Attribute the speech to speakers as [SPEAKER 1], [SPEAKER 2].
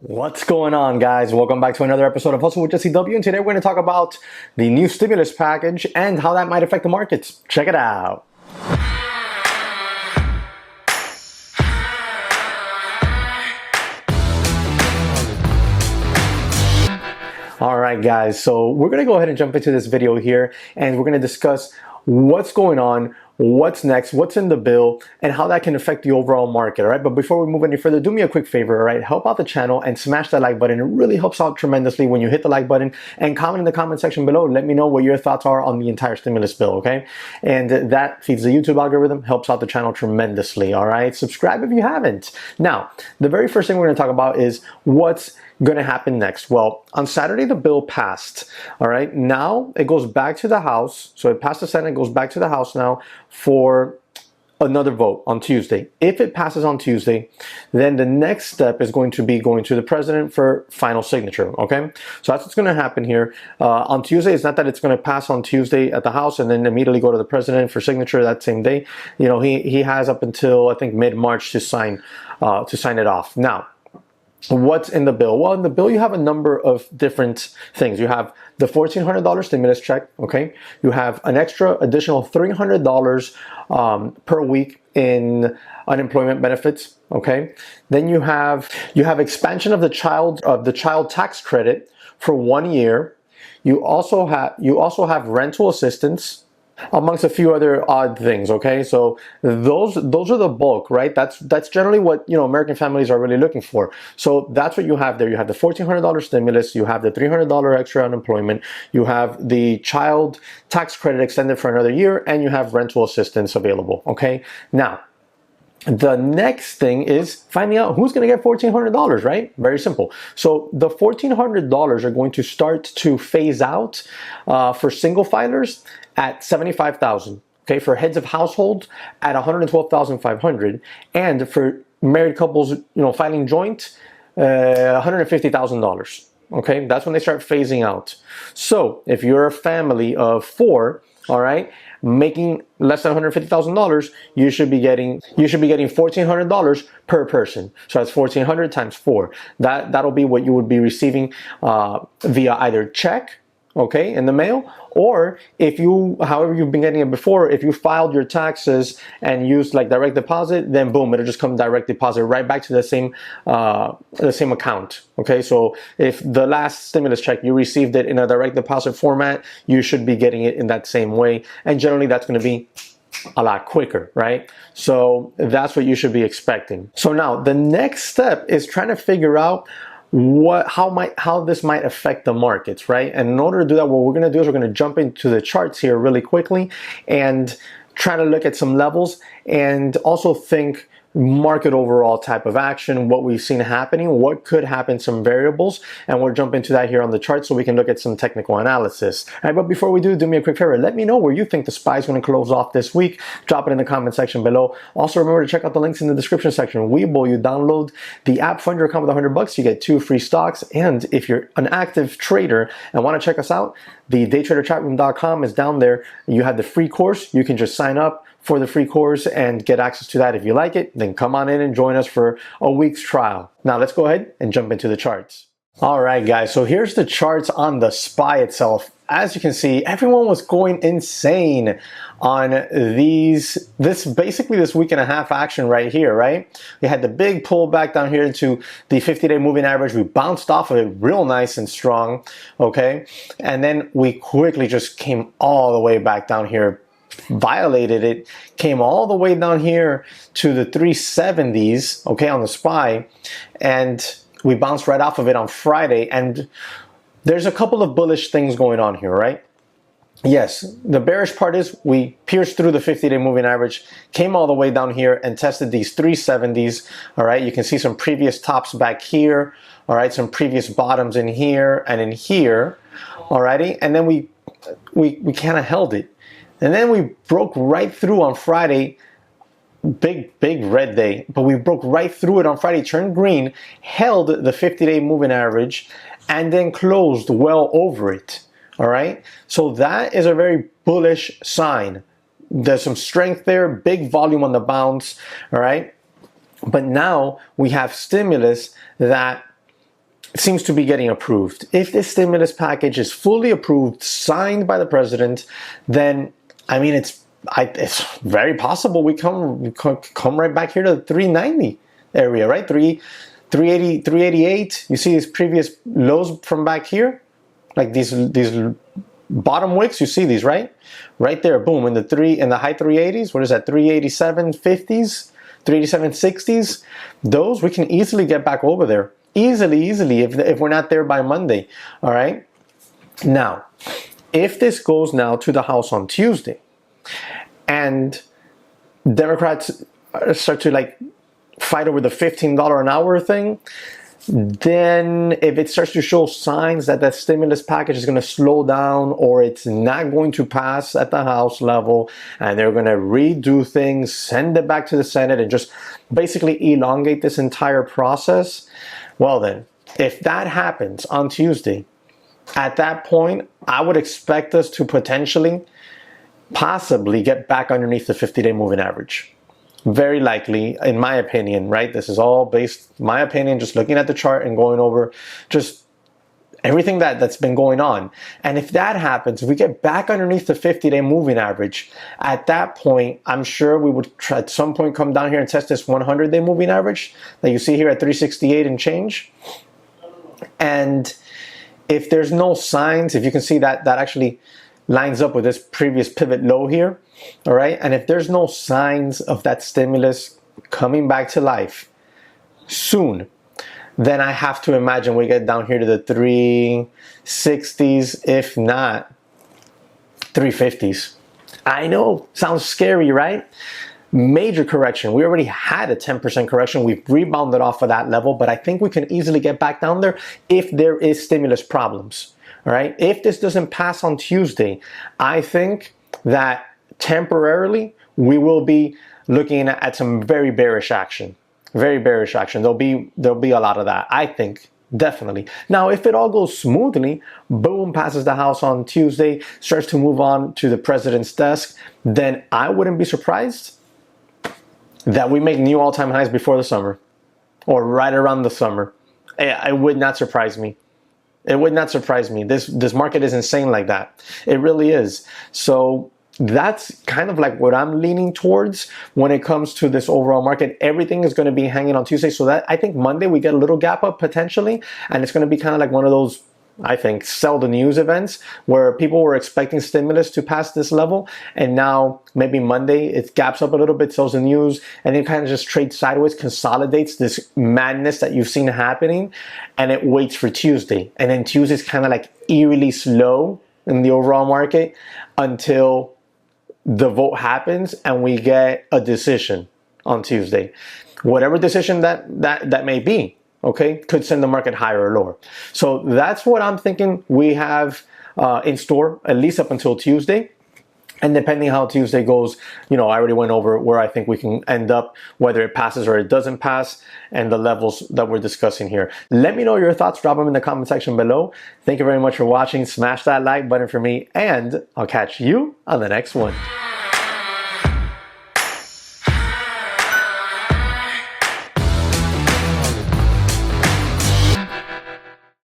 [SPEAKER 1] What's going on, guys? Welcome back to another episode of Hustle with JesseW, and today we're going to talk about the new stimulus package and how that might affect the markets. Check it out. All right, guys, so we're going to go ahead and jump into this video here, and we're going to discuss what's going on, what's next, what's in the bill, and how that can affect the overall market. All right, but before we move any further, do me a quick favor. All right, help out the channel and smash that like button. It really helps out tremendously when you hit the like button, and comment in the comment section below. Let me know what your thoughts are on the entire stimulus bill. Okay, and that feeds the YouTube algorithm, helps out the channel tremendously. All right, subscribe if you haven't. Now, the very first thing we're going to talk about is what's going to happen next. Well, on Saturday the bill passed. All right, now it goes back to the House. So it passed the Senate, it goes back to the House now for another vote on Tuesday. If it passes on Tuesday, then the next step is going to be going to the president for final signature. Okay, so that's what's going to happen here on Tuesday. It's not that it's going to pass on Tuesday at the House and then immediately go to the president for signature that same day. You know, he has up until I think mid-March to sign it off. Now, what's in the bill? Well, in the bill you have a number of different things. You have the $1,400 stimulus check, okay? You have an additional $300 per week in unemployment benefits, okay? Then you have expansion of the child tax credit for 1 year. You also have rental assistance, amongst a few other odd things. Okay, so those are the bulk, right? That's generally what, you know, American families are really looking for. So that's what you have there. You have the $1,400 stimulus, you have the $300 extra unemployment, you have the child tax credit extended for another year, and you have rental assistance available. Okay, now the next thing is finding out who's going to get $1,400, right? Very simple. So the $1,400 are going to start to phase out for single filers at $75,000. Okay, for heads of household at $112,500, and for married couples, you know, filing joint, $150,000. Okay, that's when they start phasing out. So if you're a family of four, all right, making less than $150,000, you should be getting $1,400 per person. So that's 1,400 times 4. That'll be what you would be receiving via either check, okay, in the mail, or if you, however you've been getting it before, if you filed your taxes and used like direct deposit, then boom, it'll just come direct deposit right back to the same account. Okay, so if the last stimulus check you received it in a direct deposit format, you should be getting it in that same way, and generally that's going to be a lot quicker, right? So that's what you should be expecting. So now the next step is trying to figure out how this might affect the markets, right? And in order to do that, what we're going to do is we're going to jump into the charts here really quickly and try to look at some levels and also think market overall type of action, what we've seen happening, what could happen, some variables, and we'll jump into that here on the chart so we can look at some technical analysis. All right, but before we do me a quick favor, let me know where you think the SPY is going to close off this week. Drop it in the comment section below. Also remember to check out the links in the description section. Webull, you download the app, fund your account with $100, you get 2 free stocks, and if you're an active trader and want to check us out, the daytraderchatroom.com is down there. You have the free course. You can just sign up for the free course and get access to that. If you like it, then come on in and join us for a week's trial. Now let's go ahead and jump into the charts. All right, guys, so here's the charts on the SPY itself. As you can see, everyone was going insane on basically this week and a half action right here, right? We had the big pullback down here into the 50-day moving average. We bounced off of it real nice and strong, okay? And then we quickly just came all the way back down here, violated it, came all the way down here to the 370s, okay, on the SPY, and we bounced right off of it on Friday. And there's a couple of bullish things going on here, right? Yes, the bearish part is we pierced through the 50-day moving average, came all the way down here and tested these 370s, all right? You can see some previous tops back here, all right? Some previous bottoms in here and in here, all righty? And then we kind of held it. And then we broke right through on Friday, big red day, but we broke right through it on Friday, turned green, held the 50-day moving average, and then closed well over it. All right, so that is a very bullish sign. There's some strength there, big volume on the bounce. All right, but now we have stimulus that seems to be getting approved. If this stimulus package is fully approved, signed by the president, then I mean it's very possible we come right back here to the 390 area, right? 380, 388. You see these previous lows from back here, like these bottom wicks. You see these, right? Right there, boom, in the high 380s. What is that? 387.50s, 387.60s. Those we can easily get back over there. Easily, if we're not there by Monday, all right? Now, if this goes now to the House on Tuesday, and Democrats start to like fight over the $15 an hour thing, then if it starts to show signs that that stimulus package is going to slow down or it's not going to pass at the House level and they're going to redo things, send it back to the Senate and just basically elongate this entire process, well then, if that happens on Tuesday, at that point, I would expect us to potentially, possibly get back underneath the 50-day moving average. Very likely, in my opinion, right? This is all based, my opinion, just looking at the chart and going over just everything that's been going on. And if that happens, if we get back underneath the 50-day moving average, at that point, I'm sure we would try at some point come down here and test this 100-day moving average that you see here at 368 and change. And if there's no signs, if you can see that actually lines up with this previous pivot low here, all right? And if there's no signs of that stimulus coming back to life soon, then I have to imagine we get down here to the 360s, if not 350s. I know, sounds scary, right? Major correction. We already had a 10% correction. We've rebounded off of that level, but I think we can easily get back down there if there is stimulus problems, all right? If this doesn't pass on Tuesday, I think that temporarily we will be looking at some very bearish action. Very bearish action. There'll be a lot of that, I think, definitely. Now, if it all goes smoothly, boom, passes the House on Tuesday, starts to move on to the president's desk, then I wouldn't be surprised that we make new all-time highs before the summer or right around the summer. It would not surprise me. It would not surprise me. This market is insane like that. It really is. So that's kind of like what I'm leaning towards when it comes to this overall market. Everything is going to be hanging on Tuesday. So that I think Monday we get a little gap up potentially. And it's going to be kind of like one of those, I think, sell the news events where people were expecting stimulus to pass this level. And now maybe Monday it gaps up a little bit, sells the news, and then kind of just trades sideways, consolidates this madness that you've seen happening. And it waits for Tuesday. And then Tuesday's kind of like eerily slow in the overall market until the vote happens and we get a decision on Tuesday. Whatever decision that may be, okay, could send the market higher or lower. So that's what I'm thinking we have in store, at least up until Tuesday. And depending how Tuesday goes, you know, I already went over where I think we can end up, whether it passes or it doesn't pass, and the levels that we're discussing here. Let me know your thoughts. Drop them in the comment section below. Thank you very much for watching. Smash that like button for me, and I'll catch you on the next one.